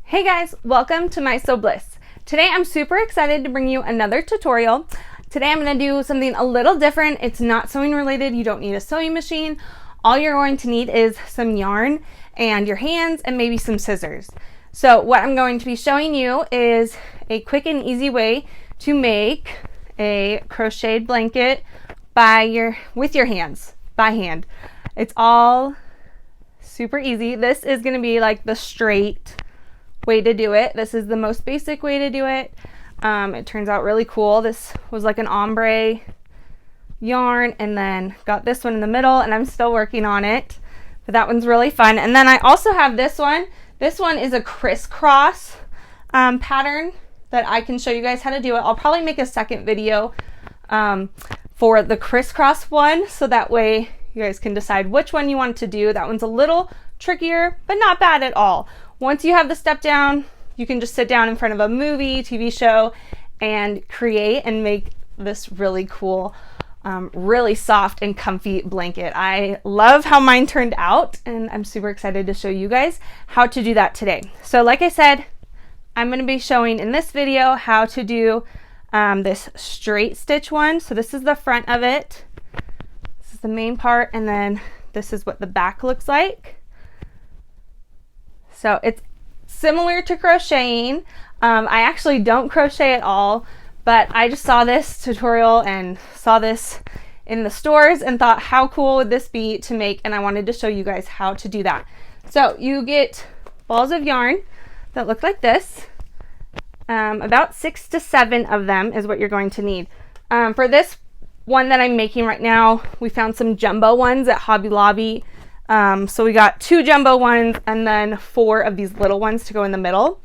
Hey guys, welcome to My Sew Bliss. Today I'm super excited to bring you another tutorial. Today I'm going to do something a little different. It's not sewing related. You don't need a sewing machine. All you're going to need is some yarn and your hands and maybe some scissors. So what I'm going to be showing you is a quick and easy way to make a crocheted blanket with your hands, by hand. It's all super easy. This is going to be like the straight way to do it. This is the most basic way to do it. It turns out really cool. This was like an ombre yarn, and then got this one in the middle, and I'm still working on it, but that one's really fun. And then I also have this one. This one is a crisscross pattern that I can show you guys how to do it. I'll probably make a second video for the crisscross one, so that way you guys can decide which one you want to do. That one's a little trickier, but not bad at all. Once you have the step down, you can just sit down in front of a movie, TV show, and create and make this really cool, really soft and comfy blanket. I love how mine turned out, and I'm super excited to show you guys how to do that today. So like I said, I'm going to be showing in this video how to do this straight stitch one. So this is the front of it. This is the main part, and then this is what the back looks like. So it's similar to crocheting. I actually don't crochet at all, but I just saw this tutorial and saw this in the stores and thought, how cool would this be to make? And I wanted to show you guys how to do that. So you get balls of yarn that look like this. About 6 to 7 of them is what you're going to need. For this one that I'm making right now, we found some jumbo ones at Hobby Lobby. So we got 2 jumbo ones and then 4 of these little ones to go in the middle.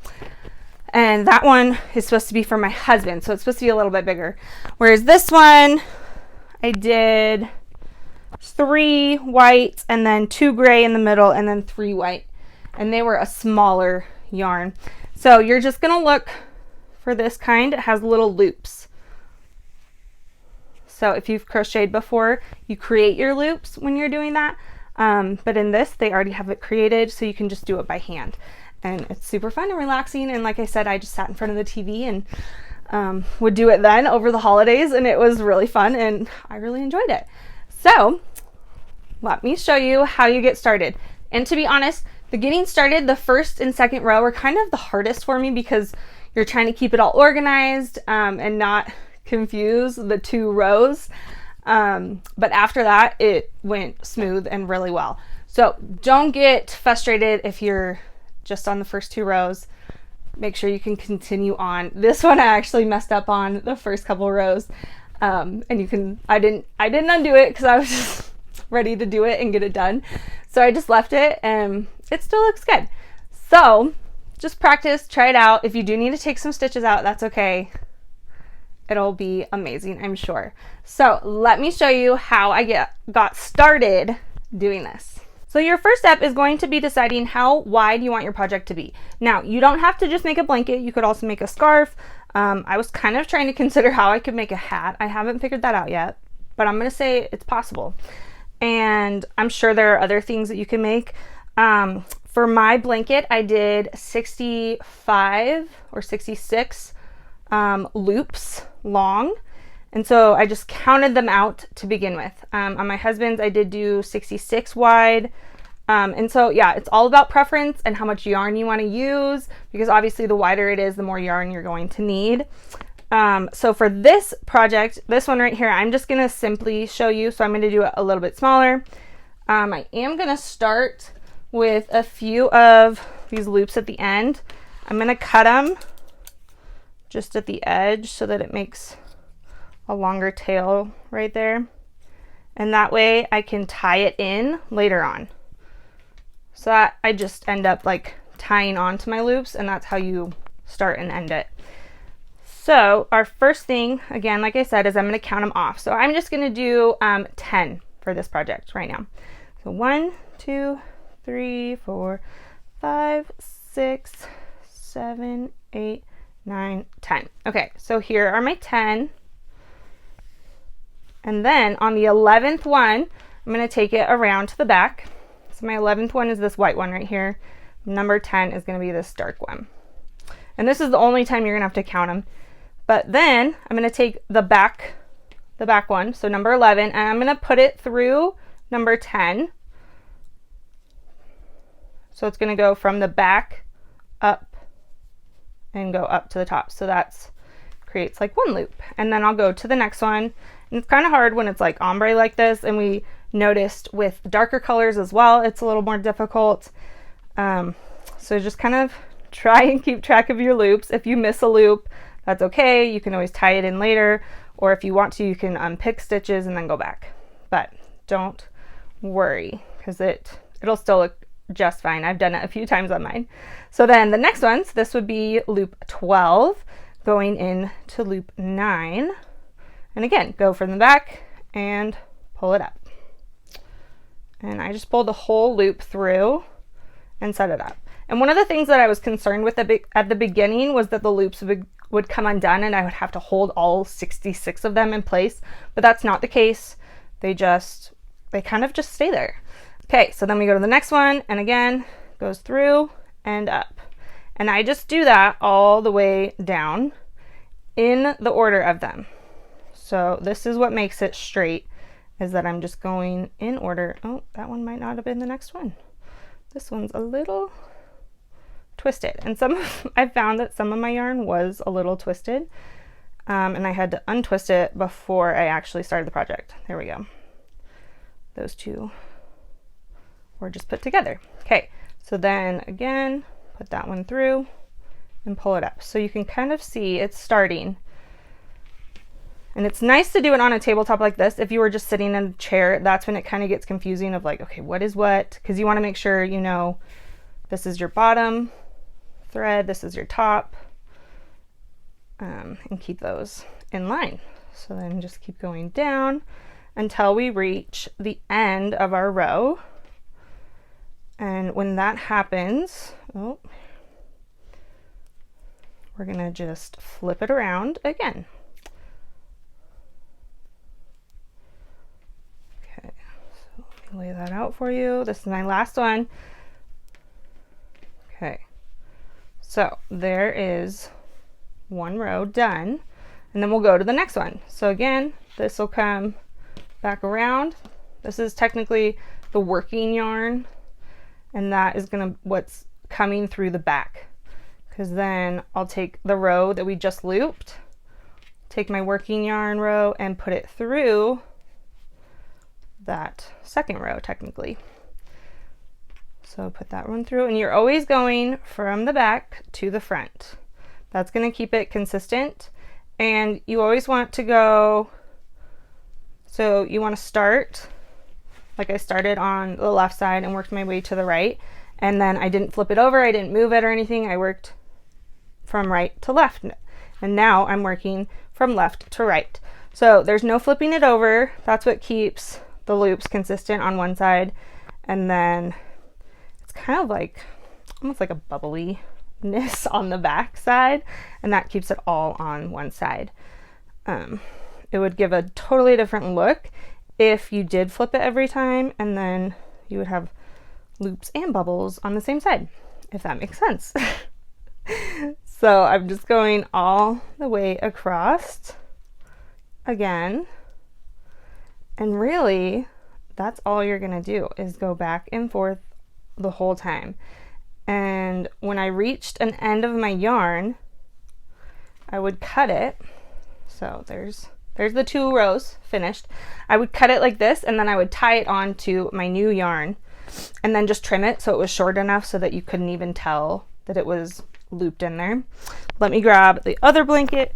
And that one is supposed to be for my husband, so it's supposed to be a little bit bigger. Whereas this one, I did 3 white and then 2 gray in the middle and then 3 white. And they were a smaller yarn. So you're just gonna look for this kind. It has little loops. So if you've crocheted before, you create your loops when you're doing that. But in this, they already have it created, so you can just do it by hand. And it's super fun and relaxing. And like I said, I just sat in front of the TV and would do it then over the holidays, and it was really fun and I really enjoyed it. So let me show you how you get started. And to be honest, the getting started, the first and second row are kind of the hardest for me because you're trying to keep it all organized and not confuse the 2 rows. But after that, it went smooth and really well. So don't get frustrated if you're just on the first 2 rows. Make sure you can continue on. This one I actually messed up on the first couple rows. And I didn't undo it because I was just ready to do it and get it done. So I just left it and it still looks good. So just practice, try it out. If you do need to take some stitches out, that's okay. It'll be amazing, I'm sure. So let me show you how I got started doing this. So your first step is going to be deciding how wide you want your project to be. Now, you don't have to just make a blanket. You could also make a scarf. I was kind of trying to consider how I could make a hat. I haven't figured that out yet, but I'm going to say it's possible. And I'm sure there are other things that you can make. For my blanket, I did 65 or 66 loops long, and so I just counted them out to begin with. On my husband's, I did do 66 wide, and so yeah, it's all about preference and how much yarn you want to use, because obviously the wider it is, the more yarn you're going to need. So for this project, this one right here, I'm just going to simply show you, so I'm going to do it a little bit smaller. I am going to start with a few of these loops at the end. I'm going to cut them just at the edge so that it makes a longer tail right there. And that way I can tie it in later on. So that I just end up like tying onto my loops, and that's how you start and end it. So our first thing, again, like I said, is I'm going to count them off. So I'm just going to do 10 for this project right now. So 1, 2, 3, 4, 5, 6, 7, 8, 9, 10. Okay, so here are my 10. And then on the 11th one, I'm going to take it around to the back. So my 11th one is this white one right here. Number 10 is going to be this dark one. And this is the only time you're going to have to count them. But then I'm going to take the back one, so number 11, and I'm going to put it through number 10. So it's going to go from the back up and go up to the top. So that's creates like one loop. And then I'll go to the next one. And it's kind of hard when it's like ombre like this, and we noticed with darker colors as well, it's a little more difficult. So just kind of try and keep track of your loops. If you miss a loop, that's okay. You can always tie it in later, or if you want to, you can unpick stitches and then go back. But don't worry, because it'll still look just fine. I've done it a few times on mine. So then the next ones, this would be loop 12 going into loop 9. And again, go from the back and pull it up. And I just pulled the whole loop through and set it up. And one of the things that I was concerned with at the beginning was that the loops would come undone and I would have to hold all 66 of them in place, but that's not the case. They kind of just stay there. Okay, so then we go to the next one, and again, goes through and up. And I just do that all the way down in the order of them. So this is what makes it straight, is that I'm just going in order. Oh, that one might not have been the next one. This one's a little twisted, and I found that some of my yarn was a little twisted, and I had to untwist it before I actually started the project. There we go. Those two were just put together. Okay, so then again, put that one through and pull it up. So you can kind of see it's starting. And it's nice to do it on a tabletop like this. If you were just sitting in a chair, that's when it kind of gets confusing of like, okay, what is what? Because you want to make sure you know this is your bottom thread, this is your top, and keep those in line. So then just keep going down until we reach the end of our row. And when that happens, we're gonna just flip it around again. Okay, so let me lay that out for you. This is my last one. Okay, so there is one row done, and then we'll go to the next one. So again, this will come back around. This is technically the working yarn, and that is what's coming through the back, because then I'll take the row that we just looped, take my working yarn row and put it through that second row technically. So put that one through, and you're always going from the back to the front. That's going to keep it consistent, and you always want to go, so you want to start like I started on the left side and worked my way to the right, and then I didn't flip it over, I didn't move it or anything, I worked from right to left, and now I'm working from left to right. So there's no flipping it over. That's what keeps the loops consistent on one side, and then it's kind of like almost like a bubbliness on the back side, and that keeps it all on one side. It would give a totally different look if you did flip it every time, and then you would have loops and bubbles on the same side, if that makes sense. So I'm just going all the way across again, and really that's all you're gonna do is go back and forth the whole time. And when I reached an end of my yarn, I would cut it. So there's the 2 rows finished. I would cut it like this, and then I would tie it onto my new yarn and then just trim it so it was short enough so that you couldn't even tell that it was looped in there. Let me grab the other blanket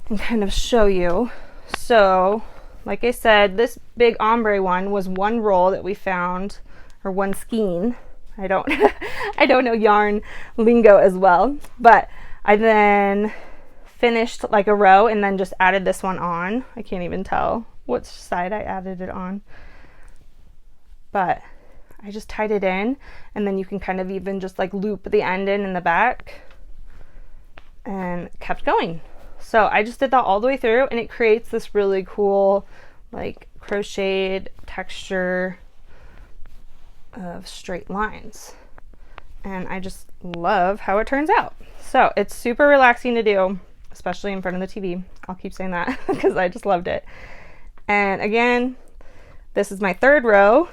and kind of show you. So like I said, this big ombre one was one roll that we found, or one skein. I don't know yarn lingo as well, but I then finished like a row and then just added this one on. I can't even tell which side I added it on, but I just tied it in, and then you can kind of even just like loop the end in the back, and kept going. So I just did that all the way through, and it creates this really cool like crocheted texture of straight lines. and I just love how it turns out. So it's super relaxing to do, especially in front of the TV. I'll keep saying that because I just loved it. And again, this is my third row.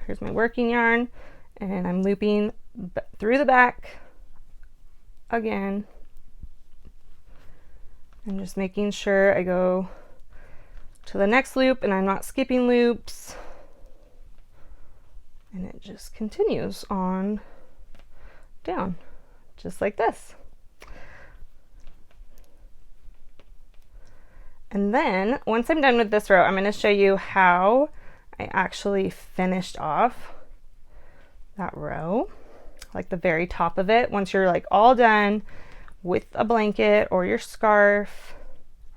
Here's my working yarn, and I'm looping through the back again, and just making sure I go to the next loop and I'm not skipping loops. And it just continues on down, just like this. And then once I'm done with this row, I'm going to show you how I actually finished off that row, like the very top of it. Once you're like all done with a blanket or your scarf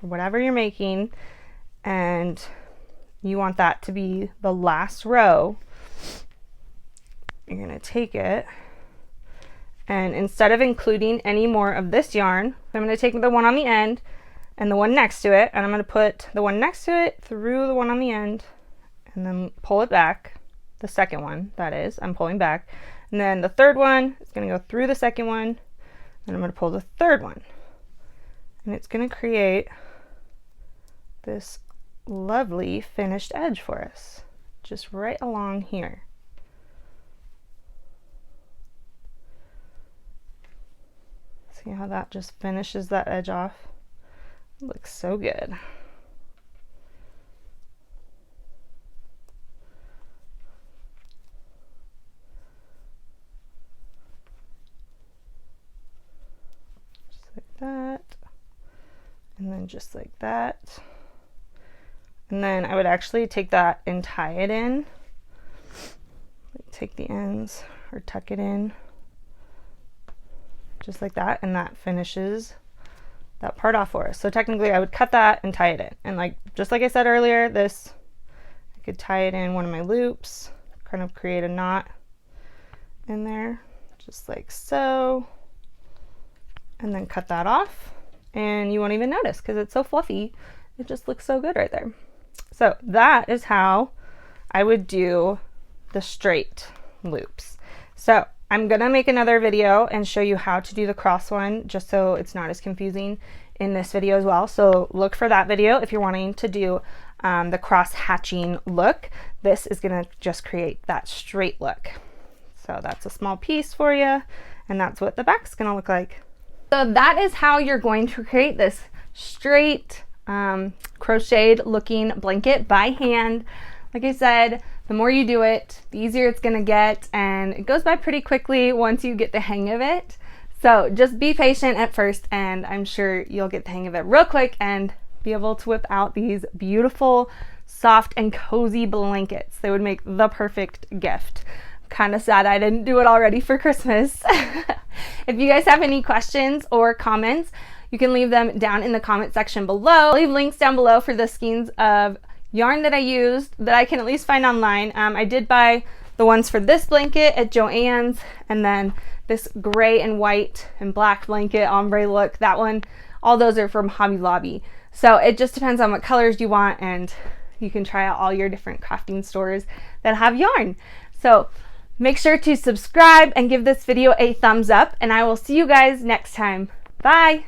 or whatever you're making, and you want that to be the last row, you're going to take it, and instead of including any more of this yarn, I'm going to take the one on the end and the one next to it, and I'm going to put the one next to it through the one on the end, and then pull it back. The second one, that is, I'm pulling back. And then the third one is going to go through the second one, and I'm going to pull the third one. And it's going to create this lovely finished edge for us, just right along here. See how that just finishes that edge off? It looks so good. Just like that. And then just like that. And then I would actually take that and tie it in. Take the ends or tuck it in. Just like that, and that finishes that part off for us. So technically I would cut that and tie it in. And like, just like I said earlier, this, I could tie it in one of my loops, kind of create a knot in there, just like so, and then cut that off, and you won't even notice because it's so fluffy. It just looks so good right there. So that is how I would do the straight loops. So I'm gonna make another video and show you how to do the cross one, just so it's not as confusing in this video as well. So look for that video if you're wanting to do the cross hatching look. This is gonna just create that straight look. So that's a small piece for you, and that's what the back's gonna look like. So that is how you're going to create this straight crocheted looking blanket by hand. Like I said, the more you do it, the easier it's gonna get, and it goes by pretty quickly once you get the hang of it. So just be patient at first, and I'm sure you'll get the hang of it real quick and be able to whip out these beautiful, soft, and cozy blankets. They would make the perfect gift. Kind of sad I didn't do it already for Christmas. If you guys have any questions or comments, you can leave them down in the comment section below. I'll leave links down below for the skeins of yarn that I used that I can at least find online. I did buy the ones for this blanket at Joann's, and then this gray and white and black blanket ombre look, that one, all those are from Hobby Lobby. So it just depends on what colors you want, and you can try out all your different crafting stores that have yarn. So make sure to subscribe and give this video a thumbs up, and I will see you guys next time. Bye!